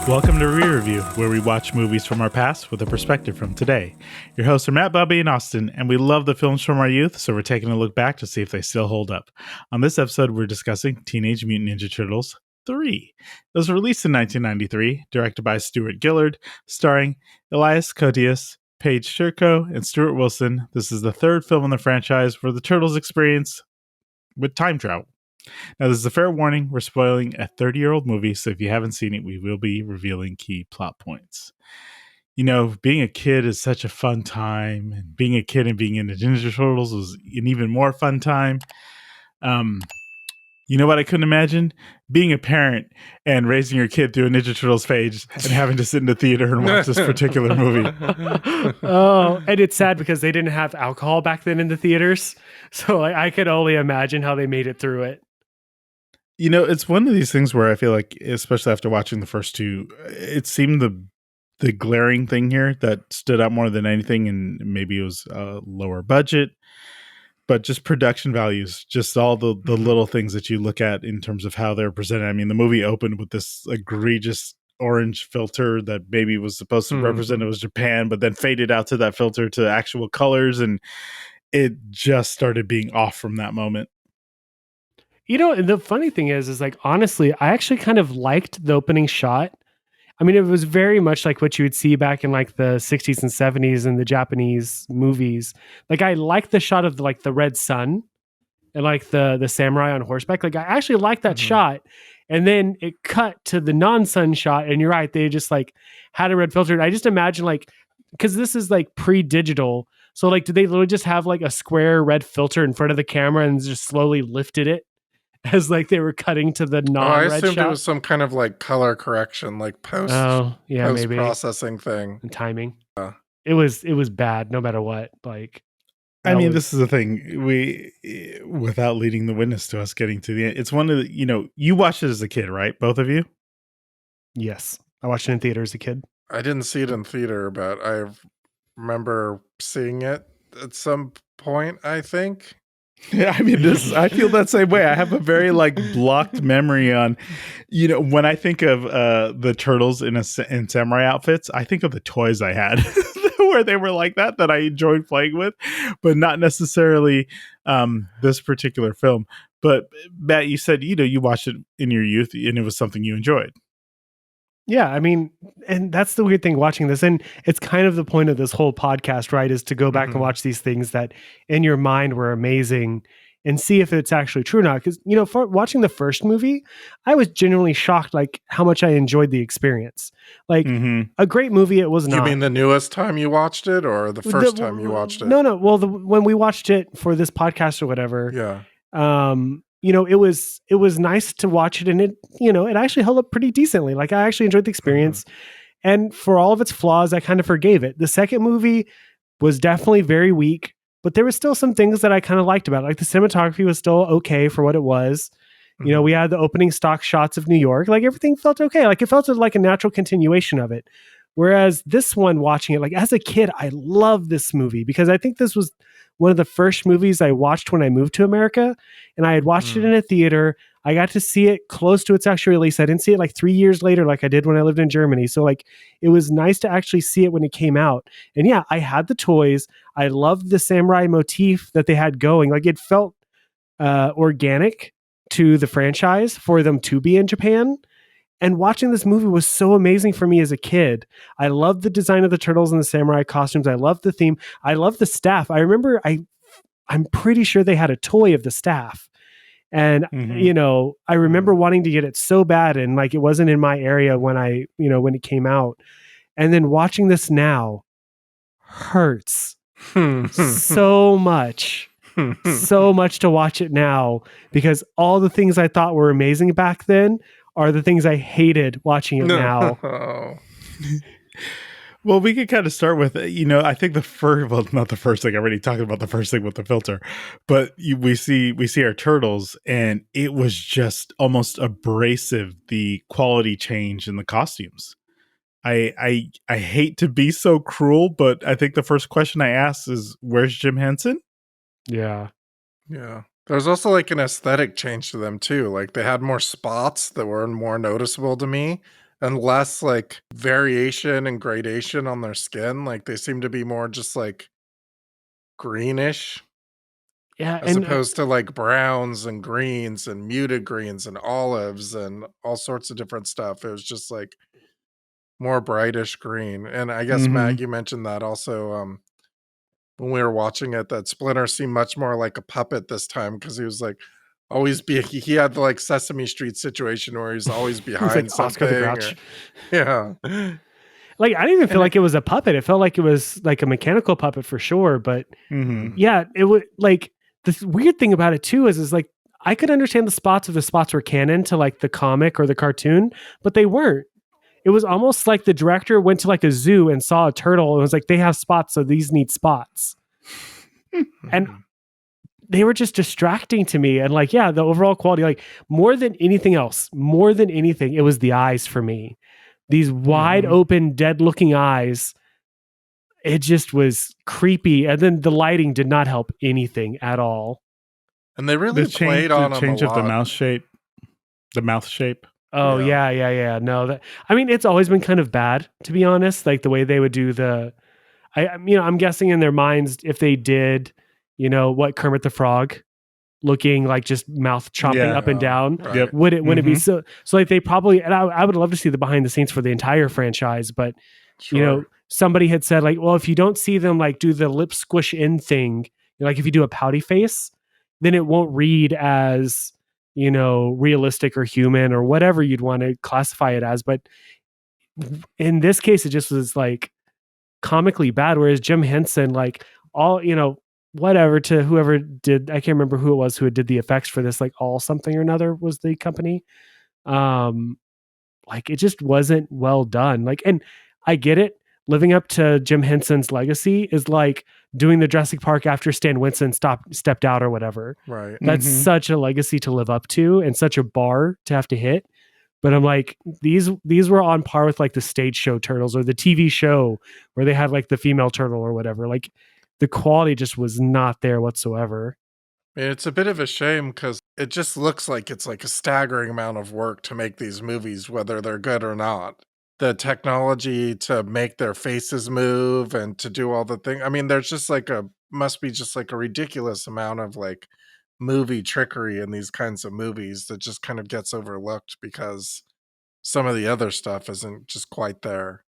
Welcome to ReReview, where we watch movies from our past with a perspective from today. Your hosts are Matt, Bobby, and Austin, and we love the films from our youth, so we're taking a look back to see if they still hold up. On this episode, we're discussing Teenage Mutant Ninja Turtles 3. It was released in 1993, directed by Stuart Guillard, starring Elias Koteas, Paige, Turco, and Stuart Wilson. This is the third film in the franchise where the Turtles experience with time travel. Now, this is a fair warning. We're spoiling a 30-year-old movie, so if you haven't seen it, we will be revealing key plot points. You know, being a kid is such a fun time, and being a kid and being into Ninja Turtles was an even more fun time. You know what I couldn't imagine? Being a parent and raising your kid through a Ninja Turtles page and having to sit in the theater and watch this particular movie. Oh, and it's sad because they didn't have alcohol back then in the theaters. So I could only imagine how they made it through it. You know, it's one of these things where I feel like, especially after watching the first two, it seemed the glaring thing here that stood out more than anything, and maybe it was a lower budget, but just production values, just all the little things that you look at in terms of how they're presented. I mean, the movie opened with this egregious orange filter that maybe was supposed to represent it was Japan, but then faded out to that filter to actual colors, and it just started being off from that moment. You know, the funny thing is like, honestly, I actually kind of liked the opening shot. I mean, it was very much like what you would see back in like the 60s and 70s in the Japanese movies. Like, I liked the shot of the red sun and like the samurai on horseback. Like, I actually liked that shot. And then it cut to the non-sun shot. And you're right, they just like had a red filter. And I just imagine like, because this is like pre-digital. So like, did they literally just have like a square red filter in front of the camera and just slowly lifted it as like they were cutting to the non-red I assumed shot? it was some kind of like color correction, like post processing thing and timing. It was bad no matter what. Like, I mean, this is the thing. We, without leading the witness to us getting to the end, it's one of the, you watched it as a kid, right? Both of you? Yes. I watched it in theater as a kid. I didn't see it in theater, but I remember seeing it at some point, I think. Yeah, I mean, I feel that same way. I have a very like blocked memory on, when I think of the turtles in samurai outfits, I think of the toys I had where they were like that I enjoyed playing with, but not necessarily this particular film. But Matt, you said, you watched it in your youth and it was something you enjoyed. Yeah, I mean, and that's the weird thing watching this. And it's kind of the point of this whole podcast, right? Is to go back and watch these things that in your mind were amazing and see if it's actually true or not. Because, for watching the first movie, I was genuinely shocked, like how much I enjoyed the experience. Like a great movie, it was not. You mean the newest time you watched it or the first time you watched it? No. Well, when we watched it for this podcast or whatever. Yeah. It was nice to watch it, and it actually held up pretty decently. Like, I actually enjoyed the experience, and for all of its flaws, I kind of forgave it. The second movie was definitely very weak, but there was still some things that I kind of liked about it. Like, the cinematography was still okay for what it was. We had the opening stock shots of New York. Like, everything felt okay. Like, it felt like a natural continuation of it. Whereas this one, watching it, like as a kid, I love this movie because I think this was one of the first movies I watched when I moved to America, and I had watched it in a theater. I got to see it close to its actual release. I didn't see it like 3 years later, like I did when I lived in Germany. So like, it was nice to actually see it when it came out. And yeah, I had the toys. I loved the samurai motif that they had going. Like, it felt organic to the franchise for them to be in Japan. And watching this movie was so amazing for me as a kid. I loved the design of the turtles and the samurai costumes. I loved the theme. I loved the staff. I remember I'm pretty sure they had a toy of the staff. And, I remember wanting to get it so bad. And like, it wasn't in my area when when it came out. And then watching this now hurts so much. So much to watch it now because all the things I thought were amazing back then are the things I hated watching it now. Well, we could kind of start with, I think not the first thing, I already talked about the first thing with the filter, but we see our turtles and it was just almost abrasive, the quality change in the costumes. I hate to be so cruel, but I think the first question I asked is, where's Jim Henson? Yeah. Yeah. There's also like an aesthetic change to them too. Like, they had more spots that were more noticeable to me and less like variation and gradation on their skin. Like they seem to be more just like greenish Yeah, as and opposed to like browns and greens and muted greens and olives and all sorts of different stuff. It was just like more brightish green. And I guess Mm-hmm. Matt, you mentioned that also when we were watching it, that Splinter seemed much more like a puppet this time because he was like always he had the like Sesame Street situation where he's always he's like behind Oscar the something Grouch. or yeah. Like I didn't even feel And like it was a puppet. It felt like it was like a mechanical puppet for sure. But Mm-hmm. yeah, it would like the weird thing about it too is like I could understand the spots if the spots were canon to like the comic or the cartoon, but they weren't. It was almost like the director went to like a zoo and saw a turtle and was like, they have spots, so these need spots. And they were just distracting to me. And like, yeah, the overall quality, like more than anything else, it was the eyes for me. These wide open, dead looking eyes. It just was creepy. And then the lighting did not help anything at all. and they really The played change, the on them a change of the lot. mouth shape. Oh Yeah. yeah. No, I mean, it's always been kind of bad, to be honest. Like the way they would do I'm guessing in their minds if they did, what Kermit the Frog looking like just mouth chomping up and down, Right. Yep. would it be Mhm. so like they probably, and I would love to see the behind the scenes for the entire franchise, but Sure. somebody had said like, well, if you don't see them like do the lip squish in thing, like if you do a pouty face, then it won't read as realistic or human or whatever you'd want to classify it as. But in this case, it just was like comically bad. Whereas Jim Henson, like all, whatever to whoever did, I can't remember who it was who did the effects for this, like All Something or Another was the company. Like it just wasn't well done. Like, and I get it. Living up to Jim Henson's legacy is like doing the Jurassic Park after Stan Winston stepped out or whatever. Right. That's Mhm. such a legacy to live up to and such a bar to have to hit. But I'm like, these were on par with like the stage show turtles or the TV show where they had like the female turtle or whatever. Like the quality just was not there whatsoever. I mean, it's a bit of a shame because it just looks like it's like a staggering amount of work to make these movies, whether they're good or not. The technology to make their faces move and to do all the thing. I mean, there's just like must be just like a ridiculous amount of like movie trickery in these kinds of movies that just kind of gets overlooked because some of the other stuff isn't just quite there.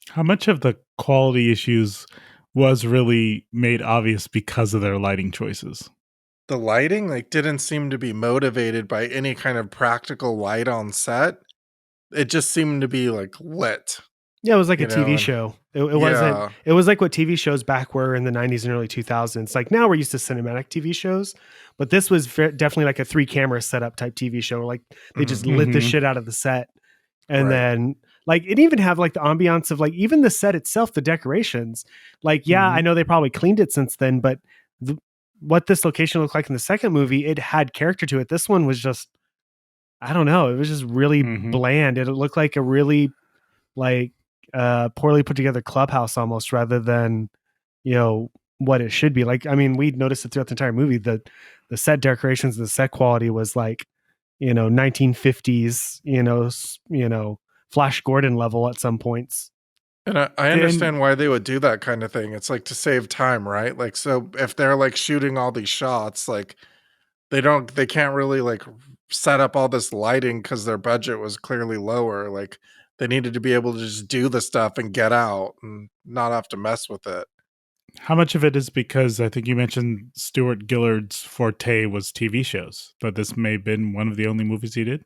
How much of the quality issues was really made obvious because of their lighting choices? The lighting like didn't seem to be motivated by any kind of practical light on set. It just seemed to be like lit, Yeah, it was like a you know, TV and show. It wasn't. yeah, It was like what TV shows back were in the '90s and early 2000s. Like now we're used to cinematic TV shows, but this was definitely like a 3 camera setup type TV show. Like they just mhm, lit the Mhm. shit out of the set, and right. then like it even have like the ambiance of like even the set itself, the decorations. Like yeah, I Mhm. know they probably cleaned it since then, but what this location looked like in the second movie, it had character to it. This one was just, I don't know, it was just really Mhm. bland. It looked like a really like poorly put together clubhouse almost rather than you know what it should be. Like I mean we noticed it throughout the entire movie, the set decorations, the set quality was like 1950s Flash Gordon level at some points. And I And understand why they would do that kind of thing. It's like to save time, right? Like, so if they're like shooting all these shots, like they can't really like set up all this lighting because their budget was clearly lower. Like, they needed to be able to just do the stuff and get out and not have to mess with it. how much of it is because I think you mentioned Stuart Gillard's forte was TV shows, but this may have been one of the only movies he did?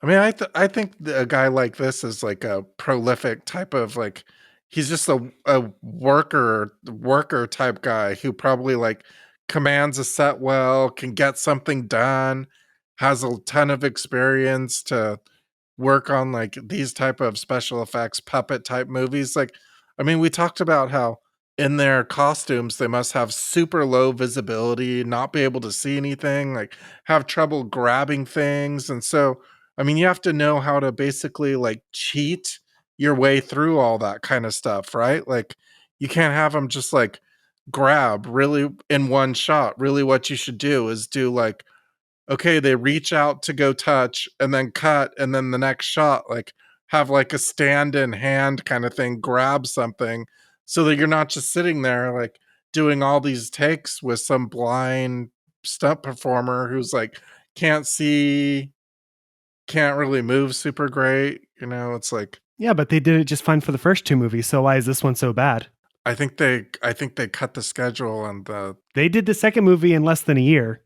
I mean, I think a guy like this is like a prolific type of like he's just a worker type guy who probably like commands a set well, can get something done, has a ton of experience to work on like these type of special effects puppet type movies. Like, I mean, we talked about how in their costumes they must have super low visibility, not be able to see anything, like have trouble grabbing things. And so I mean, you have to know how to basically like cheat your way through all that kind of stuff, right? Like you can't have them just like grab really in one shot. Really what you should do is do like okay, they reach out to go touch and then cut and then the next shot like have like a stand in hand kind of thing, grab something so that you're not just sitting there like doing all these takes with some blind stunt performer who's like can't see, can't really move super great. You know, it's like Yeah, but they did it just fine for the first two movies. So why is this one so bad? I think they cut the schedule and the They did the second movie in less than a year.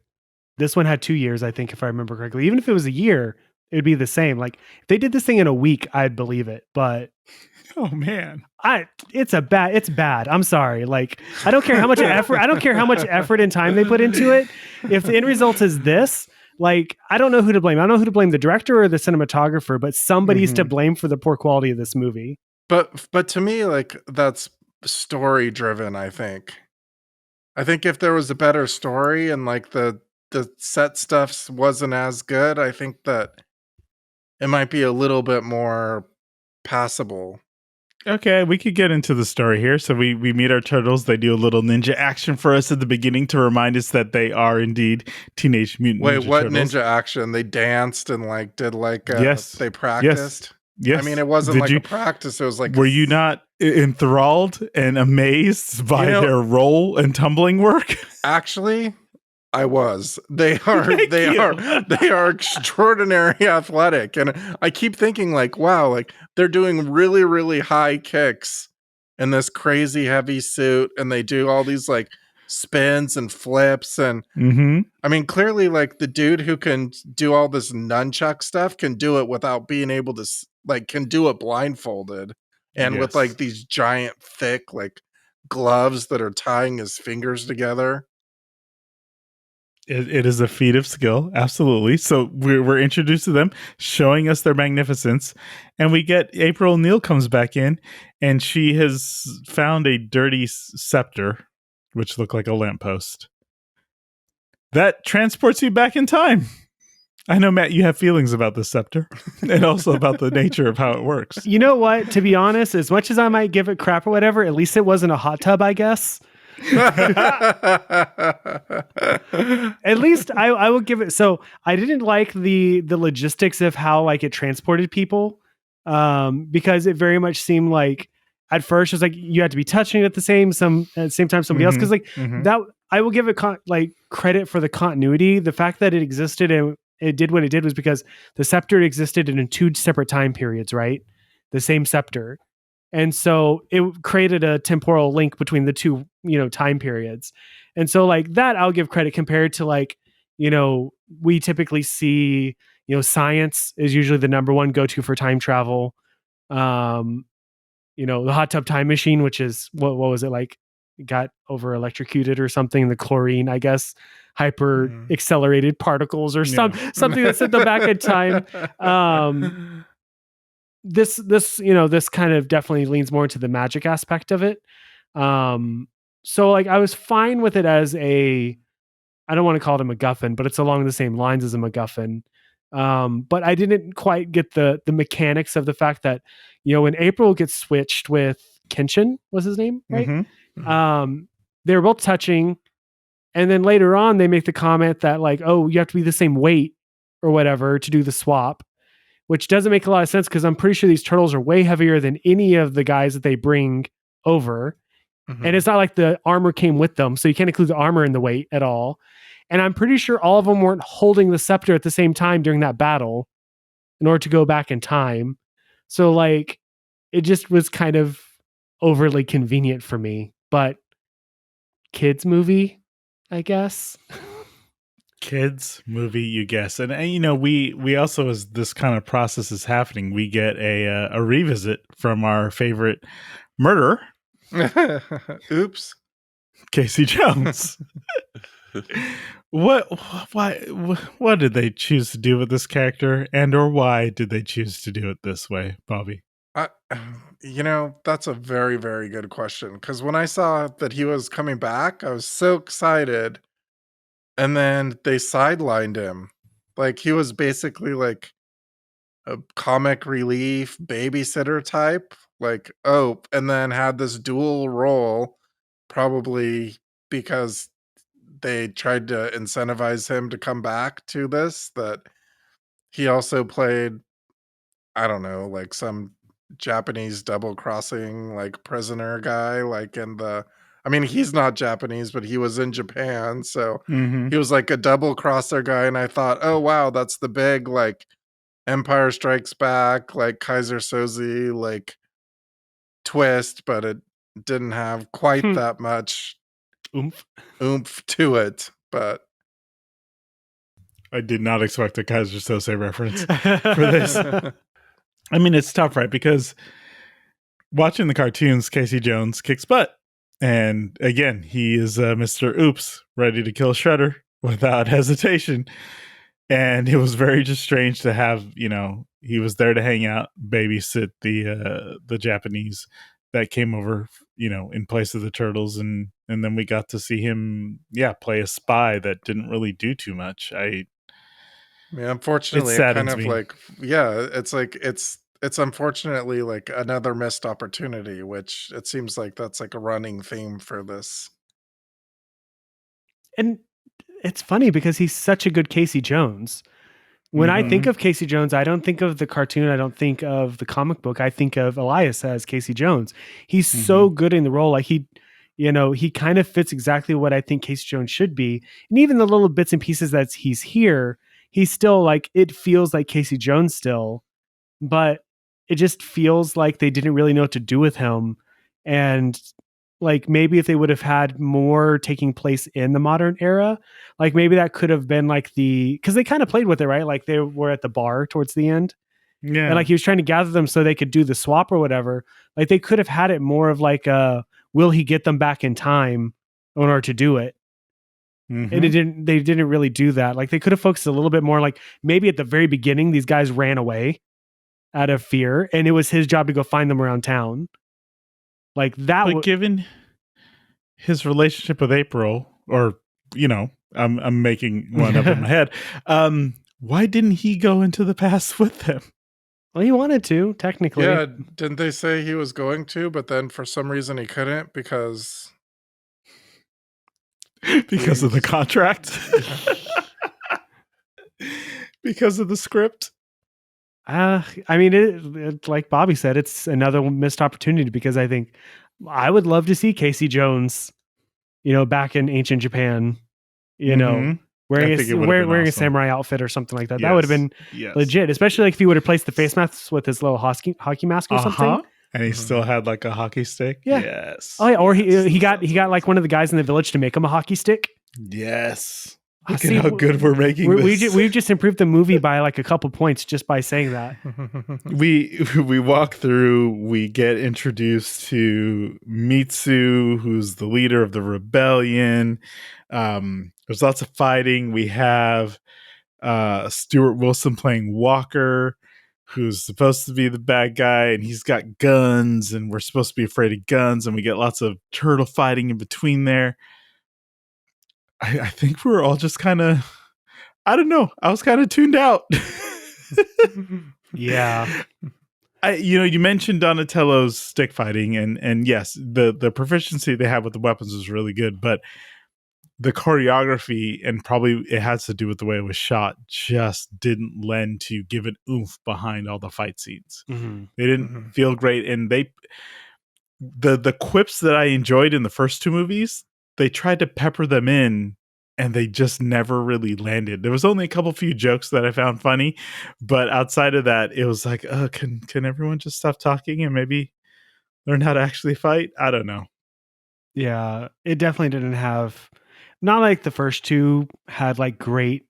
This one had 2 years, I think, if I remember correctly. Even if it was a year, it would be the same. Like if they did this thing in a week, I'd believe it. But Oh man. it's bad. I'm sorry. Like I don't care how much effort and time they put into it. If the end result is this, like I don't know who to blame. I don't know who to blame, the director or the cinematographer, but somebody's to blame for the poor quality of this movie. but to me, like that's story driven, I think. I think if there was a better story and like the set stuff wasn't as good, I think that it might be a little bit more passable. Okay, we could get into the story here. So we meet our turtles. They do a little ninja action for us at the beginning to remind us that they are indeed Teenage Mutant Wait, Ninja what Turtles. ninja action? They danced and like did like Yes. they practiced. Yes. I mean, it wasn't Did like you, a practice. It was like were you not enthralled and amazed by their roll and tumbling work? Actually, I was. They are Thank they you. are extraordinary athletic, and I keep thinking like, wow, like they're doing really really high kicks in this crazy heavy suit, and they do all these like spins and flips, and I mean, clearly, like the dude who can do all this nunchuck stuff can do it without being able to like can do it blindfolded and with Yes. like these giant thick like gloves that are tying his fingers together. It is a feat of skill, absolutely. So we're introduced to them, showing us their magnificence, and we get April O'Neil comes back in, and she has found a dirty scepter, which looked like a lamppost that transports you back in time. I know, Matt, you have feelings about the scepter, and also about the nature of how it works. You know what? To be honest, as much as I might give it crap or whatever, at least it wasn't a hot tub, I guess. At least I will give it. So I didn't like the logistics of how like it transported people, because it very much seemed like at first it was like you had to be touching it at the same time somebody else, because like that I will give it like credit for the continuity. The fact that it existed and it did what it did was because the scepter existed in 2 separate time periods, right? The same scepter. And so it created a temporal link between the two, time periods. And so like that I'll give credit compared to like, we typically see, science is usually the number one go-to for time travel. The hot tub time machine, which is what was it like? It got over electrocuted or something. The chlorine, I guess, hyper accelerated particles or something that sent them back in time. This kind of definitely leans more into the magic aspect of it. So like I was fine with it as I don't want to call it a MacGuffin, but it's along the same lines as a MacGuffin. But I didn't quite get the mechanics of the fact that, when April gets switched with Kenshin was his name, right? They were both touching. And then later on they make the comment that like, oh, you have to be the same weight or whatever to do the swap, which doesn't make a lot of sense because I'm pretty sure these turtles are way heavier than any of the guys that they bring over. And it's not like the armor came with them, so you can't include the armor in the weight at all. And I'm pretty sure all of them weren't holding the scepter at the same time during that battle in order to go back in time. So like it just was kind of overly convenient for me. But kids movie, I guess. Kids movie, you guess. And we also, as this kind of process is happening, we get a revisit from our favorite murderer. Oops. Casey Jones. What did they choose to do with this character, and or why did they choose to do it this way, Bobby? That's a very, very good question. Because when I saw that he was coming back, I was so excited. And then they sidelined him. Like he was basically like a comic relief babysitter type. Like, oh, and then had this dual role, probably because they tried to incentivize him to come back to this, that he also played, I don't know, like some Japanese double crossing like prisoner guy, like in the I mean, he's not Japanese, but he was in Japan, so Mm-hmm. he was like a double crosser guy, and I thought, oh wow, that's the big like Empire Strikes Back, like Kaiser Soze, like twist, but it didn't have quite that much Oomph. oomph to it. But I did not expect a Kaiser Sose reference for this. I mean, it's tough, right? Because watching the cartoons, Casey Jones kicks butt. And again, he is Mr. Oops, ready to kill Shredder without hesitation. And it was very just strange to have, he was there to hang out, babysit the Japanese that came over, in place of the turtles, and then we got to see him, play a spy that didn't really do too much. unfortunately, it kind of like it's like it's unfortunately like another missed opportunity, which it seems like that's like a running theme for this. And it's funny because he's such a good Casey Jones. When I think of Casey Jones, I don't think of the cartoon. I don't think of the comic book. I think of Elias as Casey Jones. He's so good in the role. Like he kind of fits exactly what I think Casey Jones should be. And even the little bits and pieces that he's here, he's still like, it feels like Casey Jones still, but it just feels like they didn't really know what to do with him. And like maybe if they would have had more taking place in the modern era, like maybe that could have been like because they kind of played with it, right? Like they were at the bar towards the end. Yeah. And like he was trying to gather them so they could do the swap or whatever. Like they could have had it more of like will he get them back in time in order to do it? And they didn't really do that. Like they could have focused a little bit more, like maybe at the very beginning, these guys ran away out of fear and it was his job to go find them around town. Like that. But given his relationship with April, or, I'm making one up in my head. Why didn't he go into the past with them? Well, he wanted to, technically. Yeah, didn't they say he was going to, but then for some reason he couldn't because of the contract? Because of the script? I mean, it, like Bobby said, it's another missed opportunity because I think I would love to see Casey Jones, back in ancient Japan, wearing a samurai outfit or something like that. That would have been legit, especially like if he would have placed the face masks with his little hockey mask or something. And he still had like a hockey stick. Yeah. Yes. Oh yeah, or he got like one of the guys in the village to make him a hockey stick. Yes. Look at how good we're making this. We've just improved the movie by like a couple points just by saying that. We walk through, we get introduced to Mitsu, who's the leader of the rebellion. There's lots of fighting. We have Stuart Wilson playing Walker, who's supposed to be the bad guy, and he's got guns, and we're supposed to be afraid of guns, and we get lots of turtle fighting in between there. I think we were all just kind of, I don't know. I was kind of tuned out. Yeah. You mentioned Donatello's stick fighting, and yes, the proficiency they have with the weapons was really good, but the choreography, and probably it has to do with the way it was shot, just didn't lend to give an oomph behind all the fight scenes. They didn't feel great, and the quips that I enjoyed in the first two movies, they tried to pepper them in, and they just never really landed. There was only a few jokes that I found funny, but outside of that, it was like, can everyone just stop talking and maybe learn how to actually fight? I don't know. Yeah, it definitely didn't have, not like the first two had like great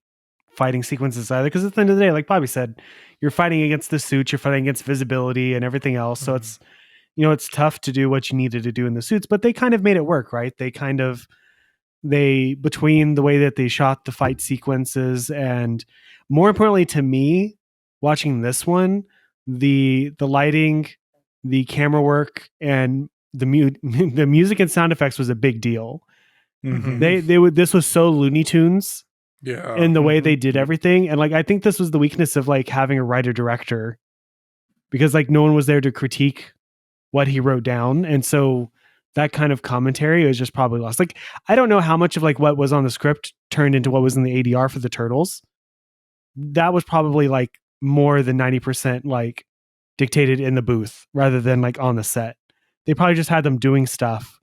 fighting sequences either, because at the end of the day, like Bobby said, you're fighting against the suits, you're fighting against visibility and everything else. So it's, it's tough to do what you needed to do in the suits, but they kind of made it work, right? Between the way that they shot the fight sequences, and more importantly to me, watching this one, the lighting, the camera work, and the music and sound effects was a big deal. This was so Looney Tunes in the way they did everything. And like, I think this was the weakness of like having a writer director, because like no one was there to critique what he wrote down. And so that kind of commentary was just probably lost. Like, I don't know how much of like what was on the script turned into what was in the ADR for the Turtles. That was probably like more than 90% like dictated in the booth rather than like on the set. They probably just had them doing stuff,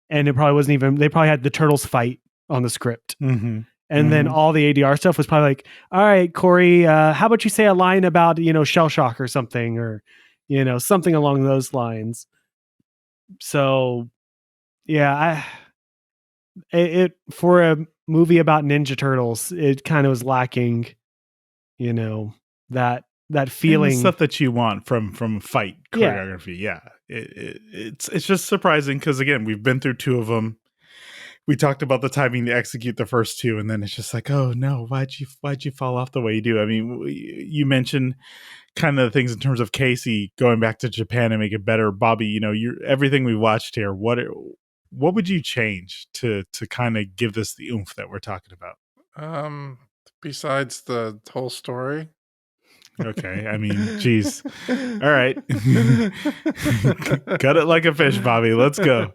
and it probably wasn't even. They probably had the turtles fight on the script, and then all the ADR stuff was probably like, "All right, Corey, how about you say a line about shell shock or something, or something along those lines." So, yeah, it for a movie about Ninja Turtles, it kind of was lacking, that feeling, and the stuff that you want from fight choreography. Yeah, it's just surprising because again, we've been through two of them. We talked about the timing to execute the first two, and then it's just like, oh no, why'd you fall off the way you do? I mean, you mentioned kind of the things in terms of Casey going back to Japan and make it better. Bobby, you're everything we watched here. What would you change to kind of give this the oomph that we're talking about? Besides the whole story. Okay, I mean, geez. All right. Cut it like a fish, Bobby. Let's go.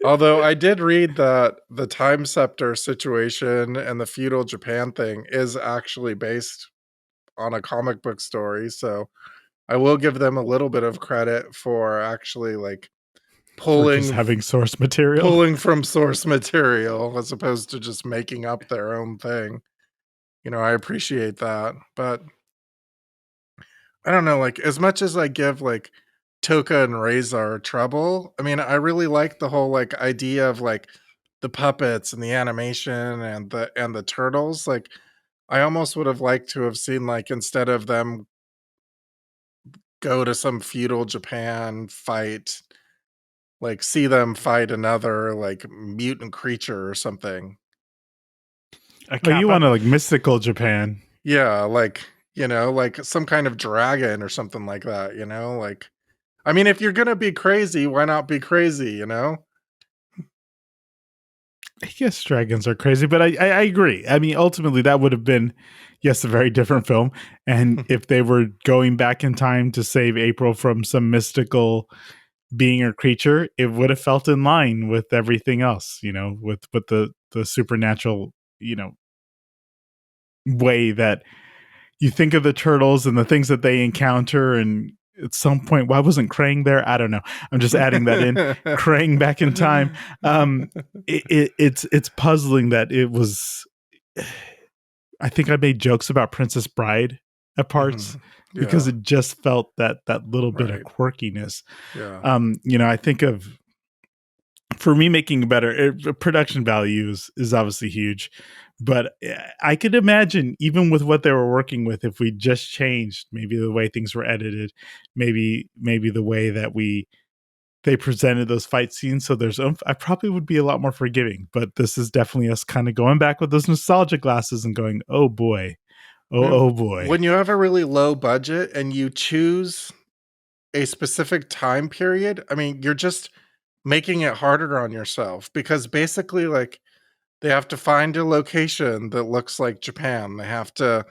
Although I did read that the time scepter situation and the feudal Japan thing is actually based on a comic book story, so I will give them a little bit of credit for actually like For just having source material. pulling from source material as opposed to just making up their own thing. I appreciate that, but I don't know, like, as much as I give, like, Toka and Razor trouble, I mean, I really like the whole, like, idea of, like, the puppets and the animation and the turtles, like, I almost would have liked to have seen, like, instead of them go to some feudal Japan fight, like, see them fight another, like, mutant creature or something. Oh, you want to like mystical Japan. Yeah, like, like some kind of dragon or something like that, like, I mean, if you're gonna be crazy, why not be crazy, I guess dragons are crazy, but I agree. I mean, ultimately, that would have been, yes, a very different film. And if they were going back in time to save April from some mystical being or creature, it would have felt in line with everything else, with the supernatural, way that you think of the turtles and the things that they encounter. And at some point, why wasn't Krang there? I don't know. I'm just adding that in. Krang back in time. It's puzzling that it was. I think I made jokes about Princess Bride at parts because it just felt that little bit of quirkiness. Yeah. I think of, for me, making better production values is obviously huge, but I could imagine even with what they were working with, if we just changed maybe the way things were edited, maybe the way that they presented those fight scenes, so there's I probably would be a lot more forgiving. But this is definitely us kind of going back with those nostalgia glasses and going, oh boy, oh boy. When you have a really low budget and you choose a specific time period, I mean, you're just making it harder on yourself because basically, like, they have to find a location that looks like Japan. They have to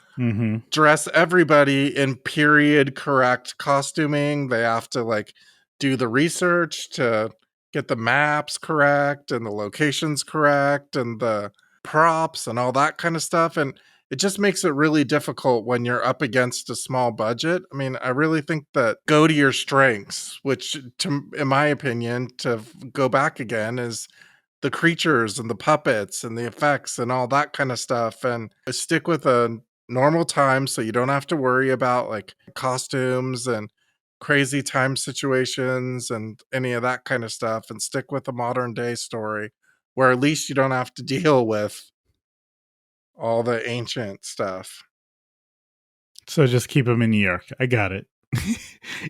dress everybody in period correct costuming. They have to like do the research to get the maps correct and the locations correct and the props and all that kind of stuff. And it just makes it really difficult when you're up against a small budget. I mean, I really think that go to your strengths, which in my opinion, to go back again, is the creatures and the puppets and the effects and all that kind of stuff, and stick with a normal time so you don't have to worry about like costumes and crazy time situations and any of that kind of stuff, and stick with a modern day story where at least you don't have to deal with all the ancient stuff. So just keep them in New York. I got it.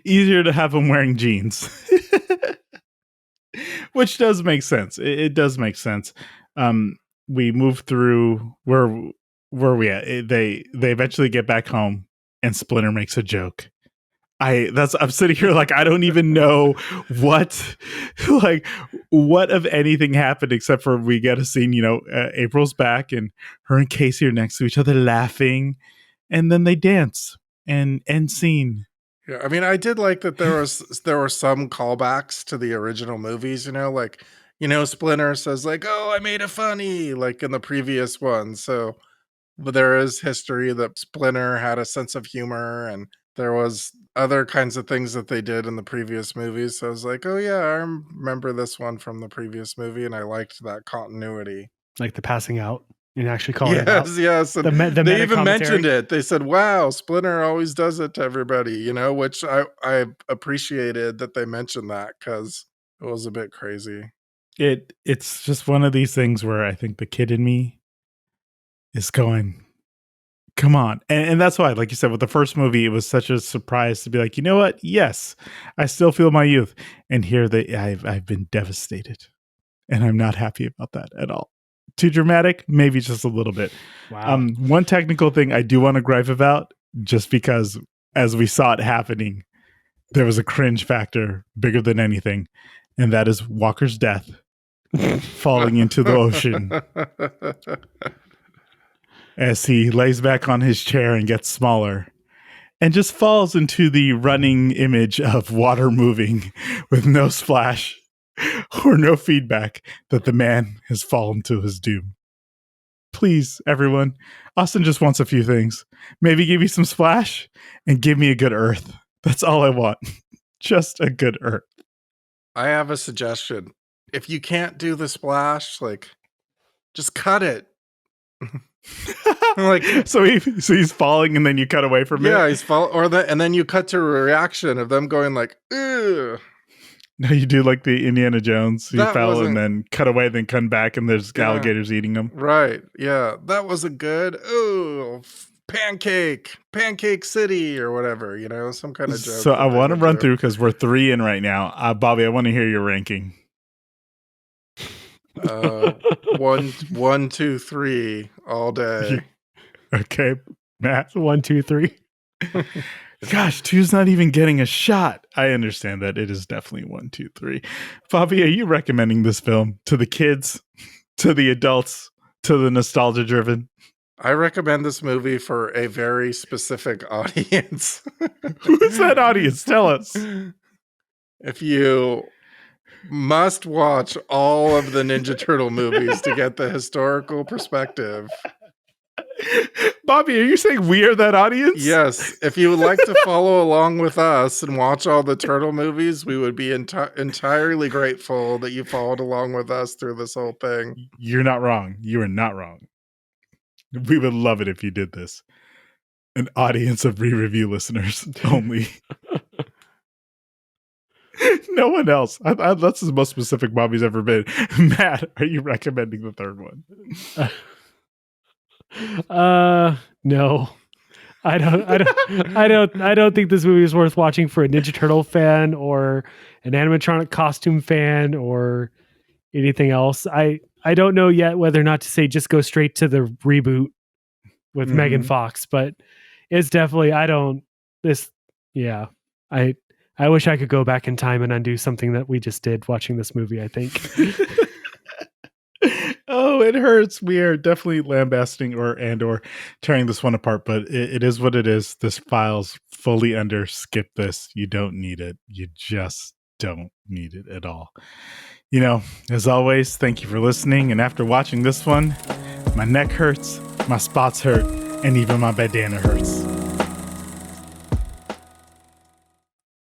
Easier to have them wearing jeans. Which does make sense. It does make sense. We move through where we at? They eventually get back home, and Splinter makes a joke. I'm sitting here like I don't even know what of anything happened except for we get a scene. April's back, and her and Casey are next to each other laughing, and then they dance and end scene. Yeah, I mean, I did like that there were some callbacks to the original movies, like, Splinter says like, "Oh, I made a funny," like in the previous one. So but there is history that Splinter had a sense of humor and there was other kinds of things that they did in the previous movies. So I was like, oh yeah, I remember this one from the previous movie, and I liked that continuity. Like the passing out and actually calling it out. Yes. And The they meta even mentioned commentary. it. They said, wow, Splinter always does it to everybody, you know, which I appreciated that they mentioned that because it was a bit crazy. It's just one of these things where I think the kid in me is going, come on. And that's why, like you said, with the first movie, it was such a surprise to be like, you know what? Yes, I still feel my youth. And here I've been devastated. And I'm not happy about that at all. Too dramatic? Maybe just a little bit. Wow. One technical thing I do want to gripe about, just because as we saw it happening, there was a cringe factor bigger than anything. And that is Walker's death falling into the ocean as he lays back on his chair and gets smaller and just falls into the running image of water moving with no splash or no feedback that the man has fallen to his doom. Please, everyone, Austin just wants a few things. Maybe give me some splash and give me a good earth. That's all I want. Just a good earth. I have a suggestion. If you can't do the splash, like, just cut it. Like, so he's falling and then you cut away from it? Yeah, he's falling, and then you cut to a reaction of them going like, ugh. No, you do like the Indiana Jones. He That fell wasn't- and then cut away, then come back, and there's alligators eating him. Right. Yeah. That wasn't good. Ooh, pancake city or whatever, you know, some kind of joke. So I want to run through because we're 3 in right now. Bobby, I want to hear your ranking. 1, 2, 3 all day. Okay, Matt. 1, 2, 3. Gosh, 2's not even getting a shot. I understand that it is definitely 1, 2, 3. Bobby, are you recommending this film to the kids, to the adults, to the nostalgia driven? I recommend this movie for a very specific audience. Who's that audience? Tell us. If you must watch all of the Ninja Turtle movies to get the historical perspective. Bobby, are you saying we are that audience? Yes. If you would like to follow along with us and watch all the Turtle movies, we would be entirely grateful that you followed along with us through this whole thing. You're not wrong. You are not wrong. We would love it if you did this. An audience of ReReview listeners only. No one else. That's the most specific Bobby's ever been. Matt, are you recommending the third one? No. I don't think this movie is worth watching for a Ninja Turtle fan or an animatronic costume fan or anything else. I don't know yet whether or not to say just go straight to the reboot with Megan Fox, but it's definitely I wish I could go back in time and undo something that we just did watching this movie, I think. Oh, it hurts. We are definitely lambasting or tearing this one apart, but it is what it is. This file's fully under. Skip this. You don't need it. You just don't need it at all. You know, as always, thank you for listening. And after watching this one, my neck hurts, my spots hurt, and even my bandana hurts.